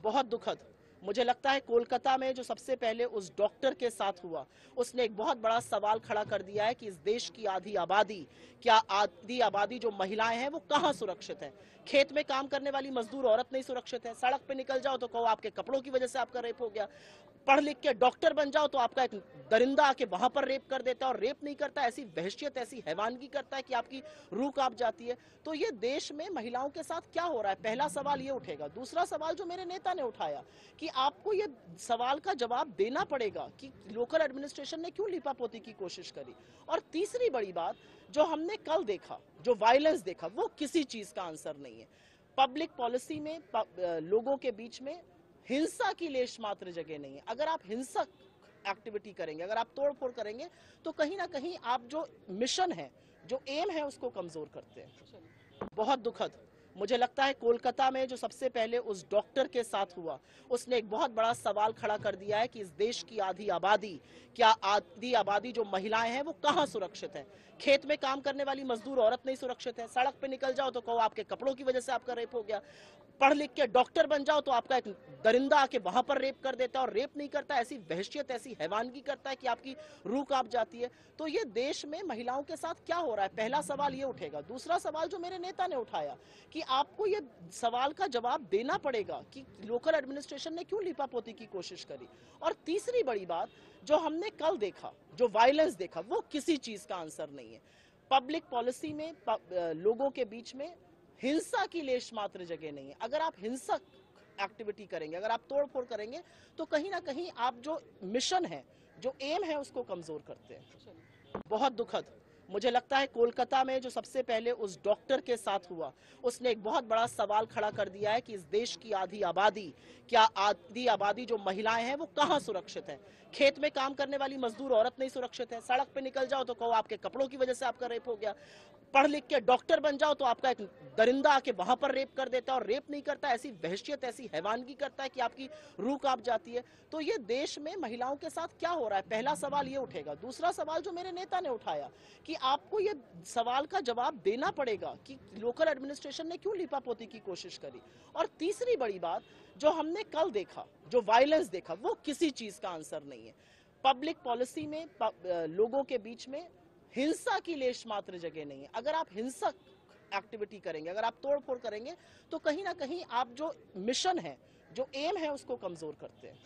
बहुत दुखद। मुझे लगता है कोलकाता में जो सबसे पहले उस डॉक्टर के साथ हुआ, उसने एक बहुत बड़ा सवाल खड़ा कर दिया है कि इस देश की आधी आबादी, क्या आधी आबादी जो महिलाएं हैं वो कहां सुरक्षित है। खेत में काम करने वाली मजदूर औरत नहीं सुरक्षित है। सड़क पे निकल जाओ तो कहो आपके कपड़ों की वजह से आपका रेप हो गया। पढ़ लिख के डॉक्टर बन जाओ तो आपका एक दरिंदा आके वहां पर रेप कर देता है, और रेप नहीं करता, ऐसी वहशियत ऐसी हैवानगी करता है कि आपकी रूह कांप जाती है। तो ये देश में महिलाओं के साथ क्या हो रहा है, पहला सवाल ये उठेगा। दूसरा सवाल जो मेरे नेता ने उठाया कि आपको ये सवाल का जवाब देना पड़ेगा कि लोकल एडमिनिस्ट्रेशन ने क्यों लिपापोती की कोशिश करी। और तीसरी बड़ी बात जो हमने कल देखा, जो वायलेंस देखा, वो किसी चीज का आंसर नहीं है। पब्लिक पॉलिसी में लोगों के बीच में हिंसा की लेश मात्र जगह नहीं है। अगर आप हिंसक एक्टिविटी करेंगे, अगर आप तोड़फोड़ करेंगे, तो कहीं ना कहीं आप जो मिशन है, जो एम है, उसको कमजोर करते हैं। बहुत दुखद। मुझे लगता है कोलकाता में जो सबसे पहले उस डॉक्टर के साथ हुआ, उसने एक बहुत बड़ा सवाल खड़ा कर दिया है कि इस देश की आधी आबादी, क्या आधी आबादी जो महिलाएं हैं वो कहां सुरक्षित है। खेत में काम करने वाली मजदूर औरत नहीं सुरक्षित है। सड़क पे निकल जाओ तो कहो आपके कपड़ों की वजह से आपका रेप हो गया। पढ़ लिख के डॉक्टर बन जाओ तो आपका एक दरिंदा आके वहां पर रेप कर देता है, और रेप नहीं करता, ऐसी वहशियत ऐसी हैवानगी करता है कि आपकी रूह कांप जाती है। तो ये देश में महिलाओं के साथ क्या हो रहा है, पहला सवाल ये उठेगा। दूसरा सवाल जो मेरे नेता ने उठाया कि आपको ये सवाल का जवाब देना पड़ेगा कि लोकल एडमिनिस्ट्रेशन ने क्यों लिपापोती की कोशिश करी। और तीसरी बड़ी बात जो हमने कल देखा, जो वायलेंस देखा, वो किसी चीज का आंसर नहीं है। पब्लिक पॉलिसी में लोगों के बीच में हिंसा की लेश मात्र जगह नहीं है। अगर आप हिंसक एक्टिविटी करेंगे, अगर आप तोड़फोड़ करेंगे, तो कहीं ना कहीं आप जो मिशन है, जो एम है, उसको कमजोर करते हैं। बहुत दुखद। मुझे लगता है कोलकाता में जो सबसे पहले उस डॉक्टर के साथ हुआ, उसने एक बहुत बड़ा सवाल खड़ा कर दिया है कि इस देश की आधी आबादी, क्या आधी आबादी जो महिलाएं हैं वो कहां सुरक्षित है। खेत में काम करने वाली मजदूर औरत नहीं सुरक्षित है। सड़क पे निकल जाओ तो कहो आपके कपड़ों की वजह से आपका रेप हो गया। पढ़ लिख के डॉक्टर बन जाओ तो आपका एक दरिंदा आके वहां पर रेप कर देता है, और रेप नहीं करता, ऐसी वहशियत ऐसी हैवानगी करता है कि आपकी रूह कांप जाती है। तो ये देश में महिलाओं के साथ क्या हो रहा है, पहला सवाल ये उठेगा। दूसरा सवाल जो मेरे नेता ने उठाया कि आपको ये सवाल का जवाब देना पड़ेगा कि लोकल एडमिनिस्ट्रेशन ने क्यों लिपापोती की कोशिश करी। और तीसरी बड़ी बात जो हमने कल देखा, जो वायलेंस देखा, वो किसी चीज का आंसर नहीं है। पब्लिक पॉलिसी में लोगों के बीच में हिंसा की लेश मात्र जगह नहीं है। अगर आप हिंसक एक्टिविटी करेंगे, अगर आप तोड़फोड़ करेंगे, तो कहीं ना कहीं आप जो मिशन है, जो एम है, उसको कमजोर करते हैं।